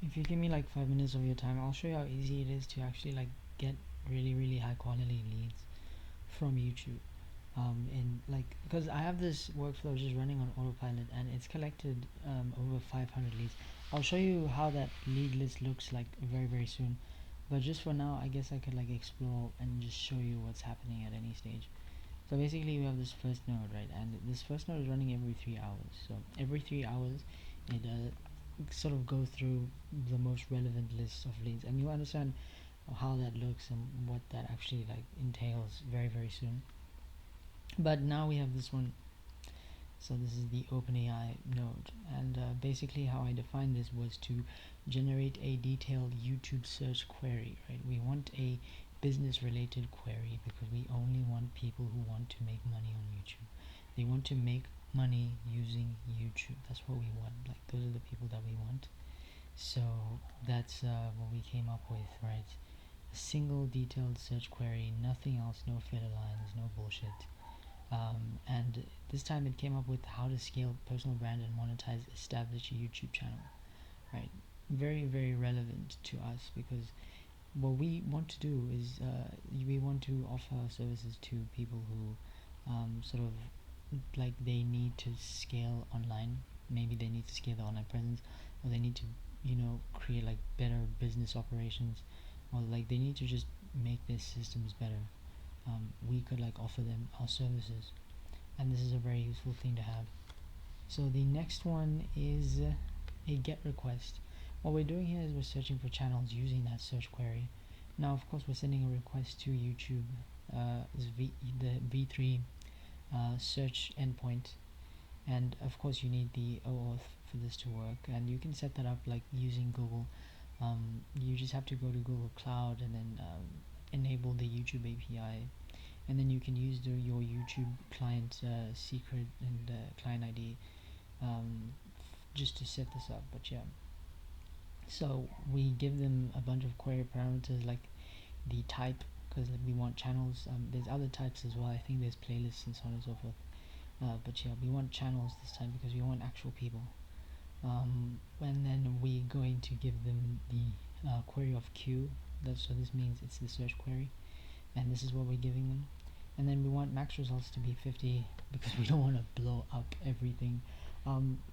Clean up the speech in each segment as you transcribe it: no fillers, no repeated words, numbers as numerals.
If you give me like 5 minutes of your time, I'll show you how easy it is to actually like get really high quality leads from YouTube. And like because I have this workflow just running on autopilot and it's collected over 500 leads. I'll show you how that lead list looks like very soon. But just for now, I guess I could like explore and just show you what's happening at any stage. So basically, we have this first node, right? And this first node is running every 3 hours. So every 3 hours, it sort of go through the most relevant list of leads, and you understand how that looks and what that actually like entails very soon. But now we have this one. So this is the OpenAI node, and basically how I defined this was to generate a detailed YouTube search query. Right? We want a business-related query because we only want people who want to make money on YouTube. They want to make money using YouTube. That's what we want. Like those are the people that we want. So that's what we came up with, right? A single detailed search query, nothing else, no filler lines, no bullshit. And this time it came up with how to scale personal brand and monetize established YouTube channel, right? Very relevant to us because what we want to do is we want to offer services to people who sort of like they need to scale online. Maybe they need to scale their online presence, or they need to create like better business operations, or like they need to just make their systems better. We could like offer them our services, and this is a very useful thing to have. So the next one is a get request. What we're doing here is we're searching for channels using that search query. Now of course we're sending a request to YouTube, the v3 search endpoint, and of course you need the OAuth for this to work, and you can set that up like using Google. You just have to go to Google Cloud and then enable the YouTube API, and then you can use your YouTube client secret and client ID just to set this up. But yeah, so we give them a bunch of query parameters like the type, because we want channels. There's other types as well. I think there's playlists and so on and so forth. But yeah, we want channels this time because we want actual people. And then we're going to give them the query of Q. So this means it's the search query, and this is what we're giving them. And then we want max results to be 50 because we don't want to blow up everything.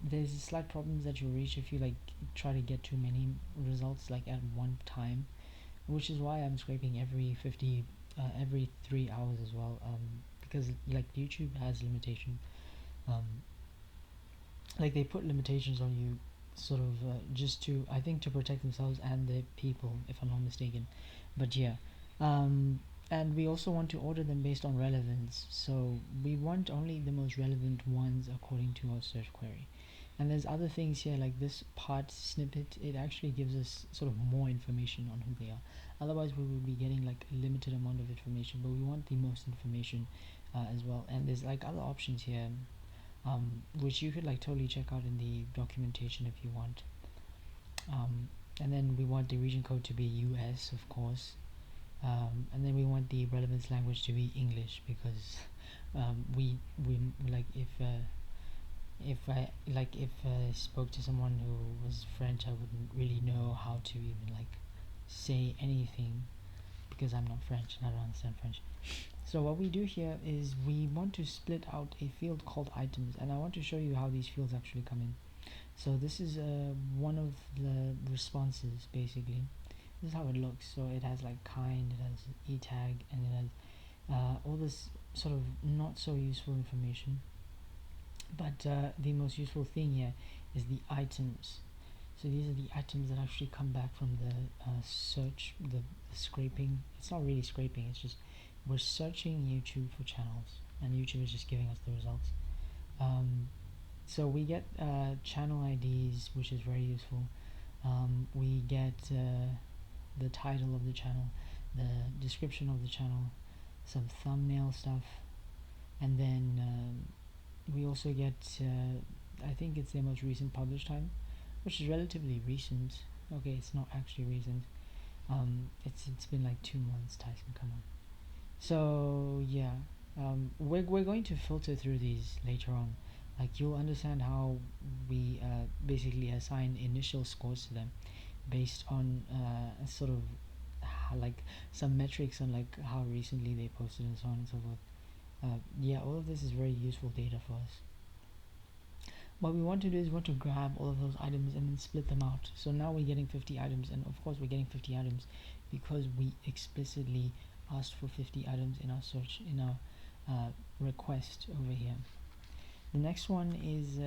There's slight problems that you'll reach if you like try to get too many results like at one time, which is why I'm scraping every 50 every 3 hours as well, because like YouTube has limitation, um, like they put limitations on you sort of just to, I think, to protect themselves and their people, if I'm not mistaken. But yeah, and we also want to order them based on relevance, so we want only the most relevant ones according to our search query. And there's other things here like this part snippet. It actually gives us sort of more information on who they are. Otherwise we would be getting like a limited amount of information, but we want the most information as well. And there's like other options here, which you could like totally check out in the documentation if you want. And then we want the region code to be US, of course. And then we want the relevance language to be English because we like if I spoke to someone who was French, I wouldn't really know how to even like say anything because I'm not French and I don't understand French. So what we do here is we want to split out a field called items, and I want to show you how these fields actually come in. So this is one of the responses basically. This is how it looks. So it has like kind, it has e tag, and it has all this sort of not so useful information. But the most useful thing here is the items. So these are the items that actually come back from the search, the scraping. It's not really scraping, it's just we're searching YouTube for channels, and YouTube is just giving us the results. So we get channel IDs, which is very useful. We get the title of the channel, the description of the channel, some thumbnail stuff, and then we also get, I think it's their most recent publish time, which is relatively recent. Okay, it's not actually recent. It's been like 2 months. Tyson, come on. So yeah, we're going to filter through these later on. Like you'll understand how we basically assign initial scores to them. based on sort of like some metrics on like how recently they posted and so on and so forth. Yeah, all of this is very useful data for us. What we want to do is we want to grab all of those items and then split them out. So now we're getting 50 items, and of course we're getting 50 items because we explicitly asked for 50 items in our search, in our request over here. The next one is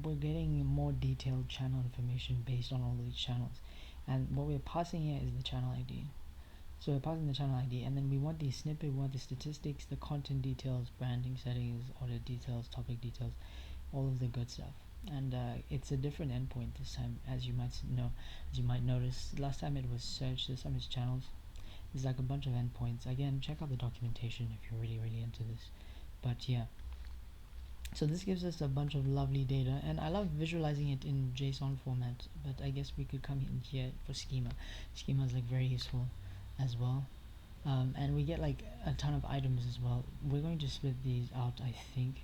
we're getting more detailed channel information based on all these channels, and what we're passing here is the channel ID. So we're passing the channel ID, and then we want the snippet, we want the statistics, the content details, branding settings, order details, topic details, all of the good stuff. And it's a different endpoint this time, as you might notice. Last time it was search, this time it's channels. There's like a bunch of endpoints. Again, check out the documentation if you're really into this. But yeah, so this gives us a bunch of lovely data, and I love visualizing it in JSON format. But I guess we could come in here for schema. Schema is like very useful as well. And we get like a ton of items as well. We're going to split these out, I think.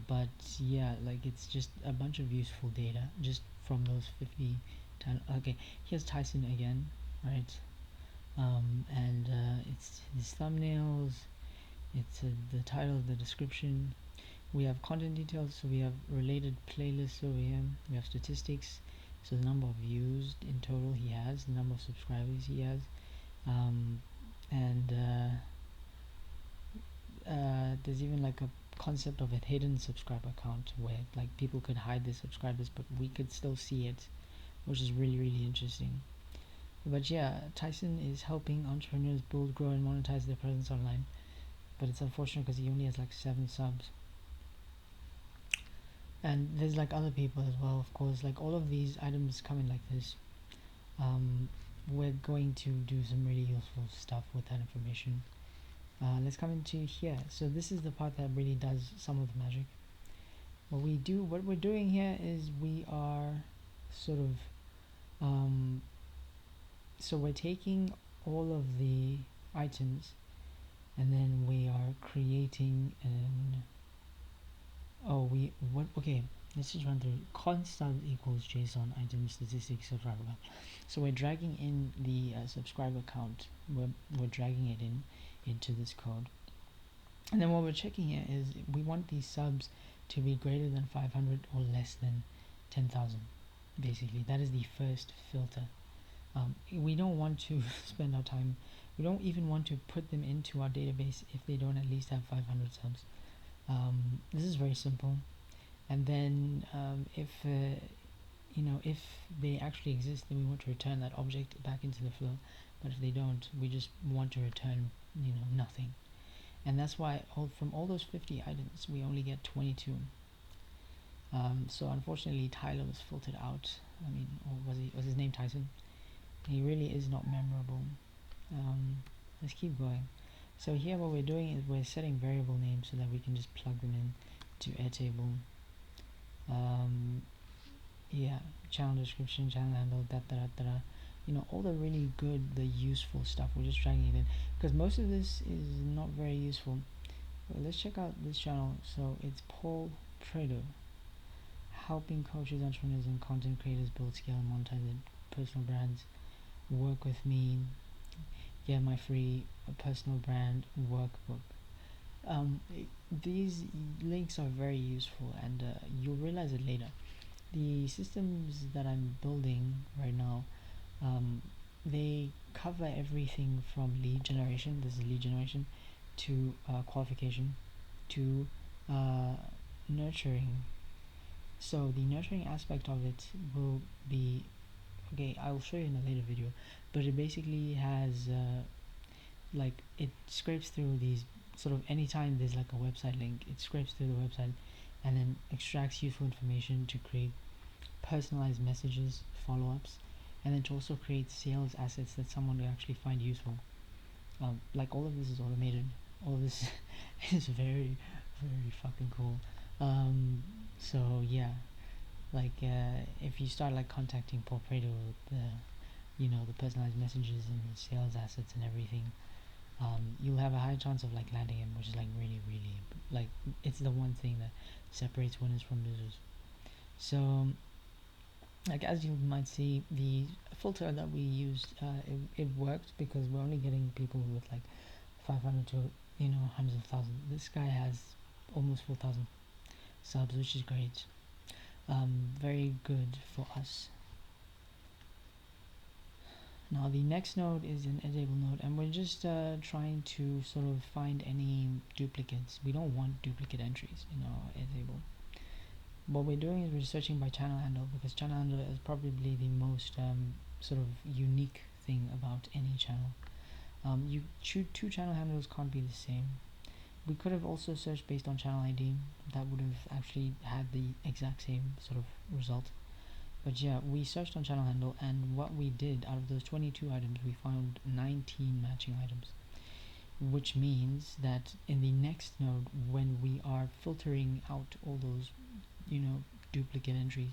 But yeah, like it's just a bunch of useful data just from those 50 okay, here's Tyson again, right? And it's his thumbnails, it's the title, the description. We have content details, so we have related playlists over here. We have statistics, so the number of views in total he has, the number of subscribers he has, and there's even like a concept of a hidden subscriber count where like people could hide their subscribers but we could still see it, which is really interesting. But yeah, Tyson is helping entrepreneurs build, grow, and monetize their presence online, but it's unfortunate because he only has like 7 subs. And there's like other people as well, of course. Like all of these items come in like this. We're going to do some really useful stuff with that information. Let's come into here. So this is the part that really does some of the magic. What we're doing here is we are sort of so we're taking all of the items and then we are creating an okay, let's just run through. Const sub equals JSON item statistics subscriber count. So we're dragging in the subscriber count. We're dragging it into this code, and then what we're checking here is we want these subs to be greater than 500 or less than 10,000. Basically, that is the first filter. We don't want to spend our time. We don't even want to put them into our database if they don't at least have 500 subs. This is very simple. And then if if they actually exist, then we want to return that object back into the flow. But if they don't, we just want to return nothing. And that's why from all those 50 items we only get 22. So unfortunately Tyler was filtered out. I mean, or was his name Tyson? He really is not memorable. Let's keep going. So here what we're doing is we're setting variable names so that we can just plug them in to Airtable. Yeah, channel description, channel handle, all the really good, the useful stuff. We're just dragging it in because most of this is not very useful. But let's check out this channel. So it's Paul Prado, helping coaches, entrepreneurs, and content creators build, scale, and monetize their personal brands. Work with me. Get my free personal brand workbook. These links are very useful, and you'll realize it later. The systems that I'm building right now, they cover everything from lead generation, this is lead generation, to qualification, to nurturing. So the nurturing aspect of it will be, okay, I will show you in a later video, but it basically has like it scrapes through these sort of anytime there's like a website link, it scrapes through the website and then extracts useful information to create personalized messages, follow-ups, and then to also create sales assets that someone will actually find useful. Like all of this is automated. All of this is very fucking cool. So yeah, like if you start like contacting Paul Prado with the personalized messages and the sales assets and everything, you'll have a high chance of like landing him, which is like really like it's the one thing that separates winners from losers. So like as you might see, the filter that we used, it worked because we're only getting people with like 500 to hundreds of thousands. This guy has almost 4,000 subs, which is great. Very good for us. Now the next node is an editable node, and we're just trying to sort of find any duplicates. We don't want duplicate entries in our editable. What we're doing is we're searching by channel handle, because channel handle is probably the most sort of unique thing about any channel. You two channel handles can't be the same. We could have also searched based on channel ID. That would have actually had the exact same sort of result. But yeah, we searched on channel handle, and what we did, out of those 22 items, we found 19 matching items, which means that in the next node, when we are filtering out all those duplicate entries,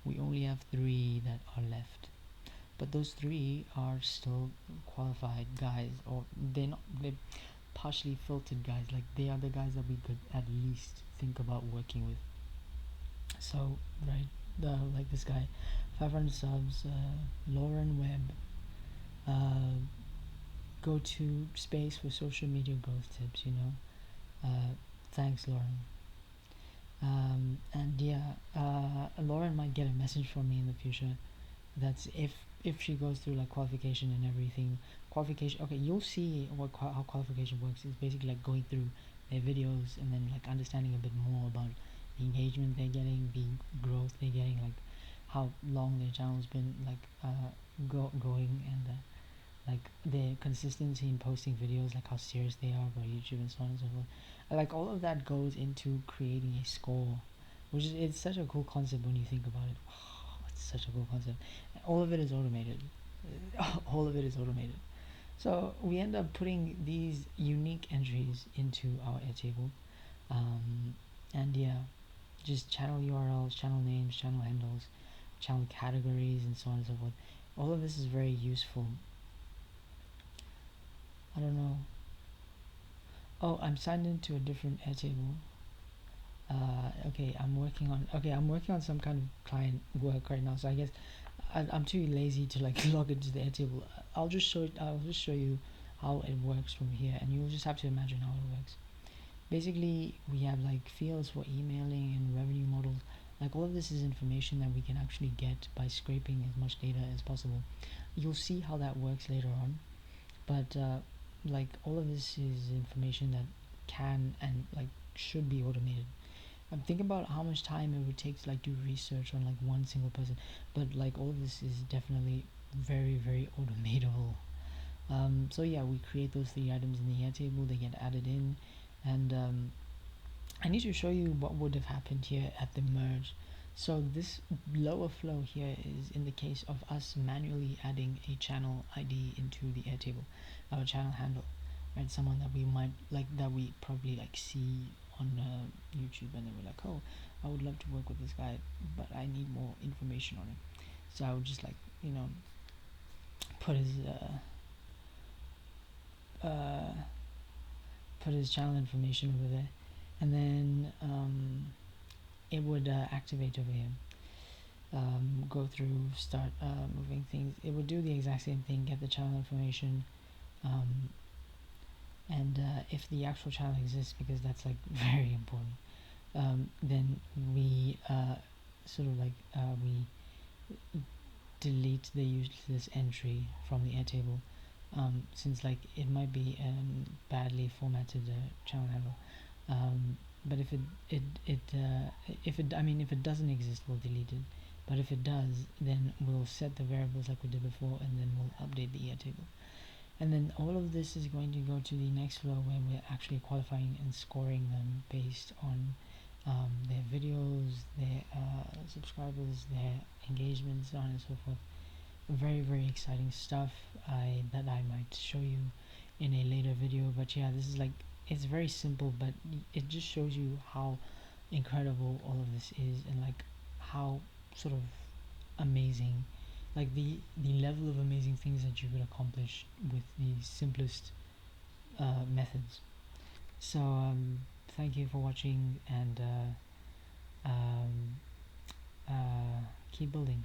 we only have 3 that are left. But those 3 are still qualified guys, or they're partially filtered guys. Like, they are the guys that we could at least think about working with. So right, like this guy, 500 subs, Lauren Webb, go to space for social media growth tips. Thanks, Lauren. And yeah, Lauren might get a message from me in the future. That's if she goes through like qualification and everything. Qualification, okay, you'll see how qualification works. It's basically like going through their videos and then like understanding a bit more about the engagement they're getting, the growth they're getting, like how long their channel's been like going, and like their consistency in posting videos, like how serious they are about YouTube and so on and so forth. Like all of that goes into creating a score, which is, it's such a cool concept when you think about it. Oh, it's such a cool concept. All of it is automated. All of it is automated. So we end up putting these unique entries into our Airtable, and yeah, just channel URLs, channel names, channel handles, channel categories, and so on and so forth. All of this is very useful. I don't know. Oh, I'm signed into a different Airtable. Okay, I'm working on some kind of client work right now, so I guess I'm too lazy to like log into the Airtable. I'll just show you how it works from here, and you'll just have to imagine how it works. Basically, we have like fields for emailing and revenue models. Like all of this is information that we can actually get by scraping as much data as possible. You'll see how that works later on, but like all of this is information that can and like should be automated. I'm thinking about how much time it would take to like do research on like one single person, but like all of this is definitely very automatable. So yeah, we create those 3 items in the Airtable, they get added in, and I need to show you what would have happened here at the merge. So this lower flow here is in the case of us manually adding a channel ID into the Airtable, our channel handle, right? Someone that we might like, that we probably like see on YouTube, and then we're like, oh, I would love to work with this guy, but I need more information on him. So I would just like put his put his channel information over there, and then it would activate over here. Go through, start moving things. It would do the exact same thing, get the channel information, and if the actual channel exists, because that's like very important, then we sort of like we delete the useless entry from the Airtable, since like it might be badly formatted channel handle. But if it doesn't exist, we'll delete it. But if it does, then we'll set the variables like we did before, and then we'll update the Airtable. And then all of this is going to go to the next flow, where we're actually qualifying and scoring them based on their videos, their subscribers, their engagements, so on and so forth. Very exciting stuff that I might show you in a later video. But yeah, this is like, it's very simple, but it just shows you how incredible all of this is, and like how sort of amazing, like the level of amazing things that you could accomplish with the simplest methods. So thank you for watching, and keep building.